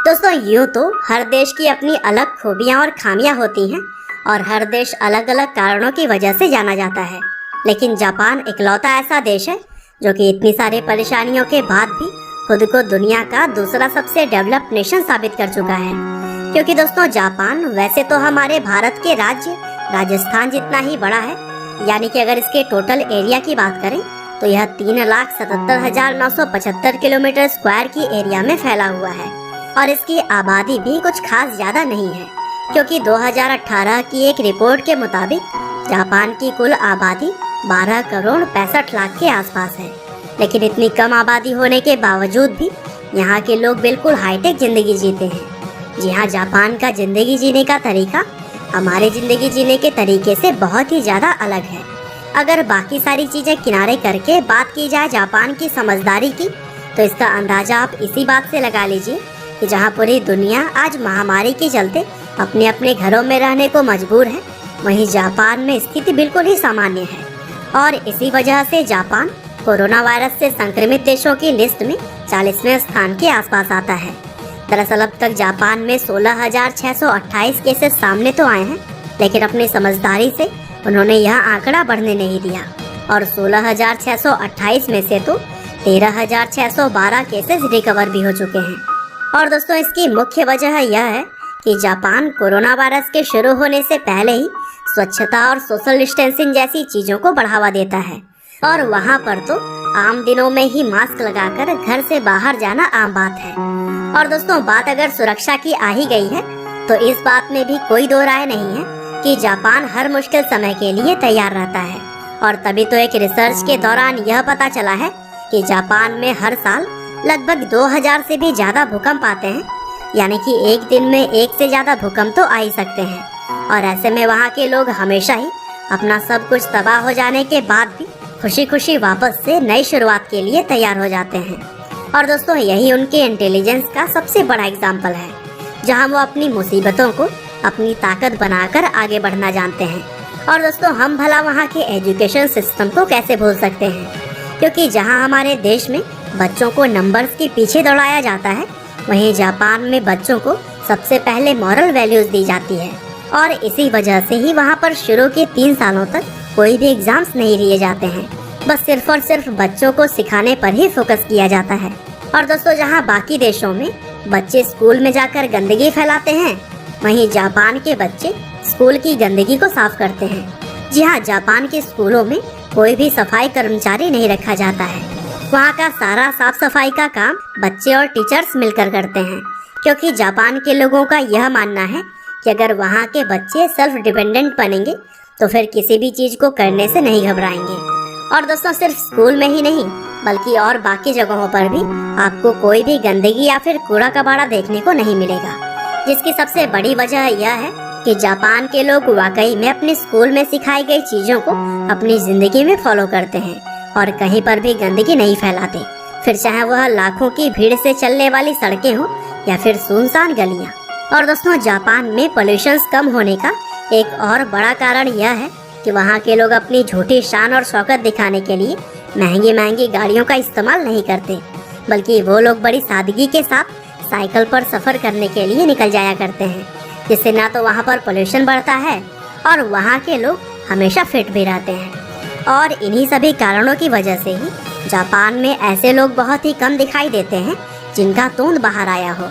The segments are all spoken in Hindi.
दोस्तों यूँ तो हर देश की अपनी अलग खूबियाँ और खामियाँ होती हैं और हर देश अलग अलग कारणों की वजह से जाना जाता है। लेकिन जापान इकलौता ऐसा देश है जो कि इतनी सारी परेशानियों के बाद भी खुद को दुनिया का दूसरा सबसे डेवलप्ड नेशन साबित कर चुका है। क्योंकि दोस्तों जापान वैसे तो हमारे भारत के राज्य राजस्थान जितना ही बड़ा है, यानी कि अगर इसके टोटल एरिया की बात करें तो यह 3,77,975 किलोमीटर स्क्वायर की एरिया में फैला हुआ है और इसकी आबादी भी कुछ खास ज्यादा नहीं है। क्योंकि 2018 की एक रिपोर्ट के मुताबिक जापान की कुल आबादी 12 करोड़ 65 लाख के आसपास है। लेकिन इतनी कम आबादी होने के बावजूद भी यहाँ के लोग बिल्कुल हाईटेक जिंदगी जीते हैं। जी हाँ, जापान का जिंदगी जीने का तरीका हमारे जिंदगी जीने के तरीके से बहुत ही ज्यादा अलग है। अगर बाकी सारी चीजें किनारे करके बात की जाए जापान की समझदारी की, तो इसका अंदाजा आप इसी बात से लगा लीजिए कि जहाँ पूरी दुनिया आज महामारी के चलते अपने अपने घरों में रहने को मजबूर है, वहीं जापान में स्थिति बिल्कुल ही सामान्य है। और इसी वजह से जापान कोरोना वायरस से संक्रमित देशों की लिस्ट में 40वें स्थान के आसपास आता है। दरअसल अब तक जापान में 16,628 केसेस सामने तो आए हैं, लेकिन अपनी समझदारी से उन्होंने यह आंकड़ा बढ़ने नहीं दिया और 16,628 में से तो 13,612 केसेस रिकवर भी हो चुके हैं। और दोस्तों इसकी मुख्य वजह यह है कि जापान कोरोना वायरस के शुरू होने से पहले ही स्वच्छता और सोशल डिस्टेंसिंग जैसी चीजों को बढ़ावा देता है और वहाँ पर तो आम दिनों में ही मास्क लगाकर घर से बाहर जाना आम बात है। और दोस्तों बात अगर सुरक्षा की आ ही गई है तो इस बात में भी कोई दो राय नहीं है कि जापान हर मुश्किल समय के लिए तैयार रहता है। और तभी तो एक रिसर्च के दौरान यह पता चला है कि जापान में हर साल लगभग 2000 से भी ज्यादा भूकंप आते हैं, यानी कि एक दिन में एक से ज्यादा भूकंप तो आ ही सकते हैं। और ऐसे में वहाँ के लोग हमेशा ही अपना सब कुछ तबाह हो जाने के बाद भी खुशी खुशी वापस से नई शुरुआत के लिए तैयार हो जाते हैं। और दोस्तों यही उनके इंटेलिजेंस का सबसे बड़ा एग्जाम्पल है, जहाँ वो अपनी मुसीबतों को अपनी ताकत बनाकर आगे बढ़ना जानते हैं। और दोस्तों हम भला वहाँ के एजुकेशन सिस्टम को कैसे भूल सकते हैं, क्योंकि जहाँ हमारे देश में बच्चों को नंबर्स के पीछे दौड़ाया जाता है, वहीं जापान में बच्चों को सबसे पहले मॉरल वैल्यूज दी जाती है। और इसी वजह से ही वहाँ पर शुरू के 3 सालों तक कोई भी एग्जाम्स नहीं लिए जाते हैं, बस सिर्फ और सिर्फ बच्चों को सिखाने पर ही फोकस किया जाता है। और दोस्तों जहाँ बाकी देशों में बच्चे स्कूल में जाकर गंदगी फैलाते हैं, वहीं जापान के बच्चे स्कूल की गंदगी को साफ करते हैं। जी हाँ, जापान के स्कूलों में कोई भी सफाई कर्मचारी नहीं रखा जाता है। वहाँ का सारा साफ सफाई का काम बच्चे और टीचर्स मिलकर करते हैं, क्योंकि जापान के लोगों का यह मानना है कि अगर वहाँ के बच्चे सेल्फ डिपेंडेंट बनेंगे तो फिर किसी भी चीज को करने से नहीं घबराएंगे। और दोस्तों सिर्फ स्कूल में ही नहीं बल्कि और बाकी जगहों पर भी आपको कोई भी गंदगी या फिर कूड़ा कबाड़ा देखने को नहीं मिलेगा, जिसकी सबसे बड़ी वजह यह है कि जापान के लोग वाकई में अपने स्कूल में सिखाई गई चीजों को अपनी जिंदगी में फॉलो करते हैं और कहीं पर भी गंदगी नहीं फैलाते, फिर चाहे वह लाखों की भीड़ से चलने वाली सड़कें हो या फिर सुनसान गलियां। और दोस्तों जापान में पोल्यूशन कम होने का एक और बड़ा कारण यह है कि वहाँ के लोग अपनी झूठी शान और शौकत दिखाने के लिए महंगी महंगी गाड़ियों का इस्तेमाल नहीं करते, बल्कि वो लोग बड़ी सादगी के साथ साइकिल पर सफर करने के लिए निकल जाया करते हैं, जिससे ना तो वहाँ पर पोल्यूशन बढ़ता है और वहाँ के लोग हमेशा फिट भी रहते हैं। और इन्हीं सभी कारणों की वजह से ही जापान में ऐसे लोग बहुत ही कम दिखाई देते हैं जिनका तूंद बाहर आया हो।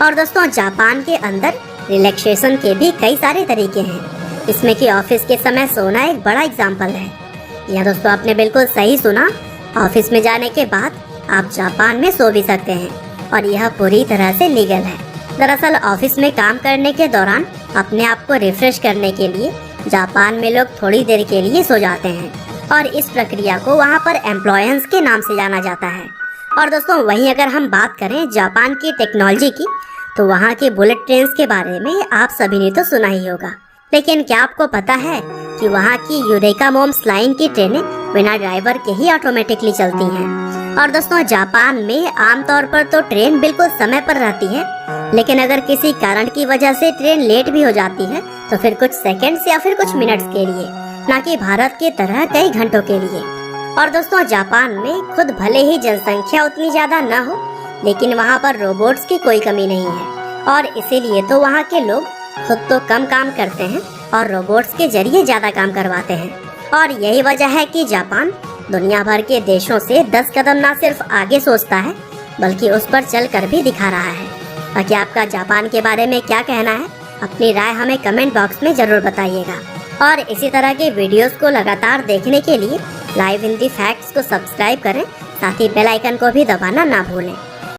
और दोस्तों जापान के अंदर रिलैक्सेशन के भी कई सारे तरीके हैं, इसमें कि ऑफिस के समय सोना एक बड़ा एग्जाम्पल है। यह दोस्तों आपने बिल्कुल सही सुना, ऑफिस में जाने के बाद आप जापान में सो भी सकते हैं और यह पूरी तरह से लीगल है। दरअसल ऑफिस में काम करने के दौरान अपने आप को रिफ्रेश करने के लिए जापान में लोग थोड़ी देर के लिए सो जाते हैं और इस प्रक्रिया को वहाँ पर एम्प्लॉयंस के नाम से जाना जाता है। और दोस्तों वहीं अगर हम बात करें जापान की टेक्नोलॉजी की, तो वहाँ के बुलेट ट्रेन के बारे में आप सभी ने तो सुना ही होगा, लेकिन क्या आपको पता है कि वहाँ की यूरेका मोम्स लाइन की ट्रेनें बिना ड्राइवर के ही ऑटोमेटिकली चलती हैं। और दोस्तों जापान में आमतौर पर तो ट्रेन बिल्कुल समय पर रहती है, लेकिन अगर किसी कारण की वजह से ट्रेन लेट भी हो जाती है तो फिर कुछ सेकंड्स या फिर कुछ मिनट्स के लिए, ना कि भारत की तरह कई घंटों के लिए। और दोस्तों जापान में खुद भले ही जनसंख्या उतनी ज्यादा न हो, लेकिन वहाँ पर रोबोट्स की कोई कमी नहीं है और इसीलिए तो वहाँ के लोग खुद तो कम काम करते हैं और रोबोट्स के जरिए ज़्यादा काम करवाते हैं। और यही वजह है कि जापान दुनिया भर के देशों से 10 कदम ना सिर्फ आगे सोचता है बल्कि उस पर चल कर भी दिखा रहा है। बाकी आपका जापान के बारे में क्या कहना है, अपनी राय हमें कमेंट बॉक्स में ज़रूर बताइएगा। और इसी तरह के वीडियोस को लगातार देखने के लिए लाइव हिंदी फैक्ट्स को सब्सक्राइब करें, साथ ही बेल आइकन को भी दबाना ना भूलें।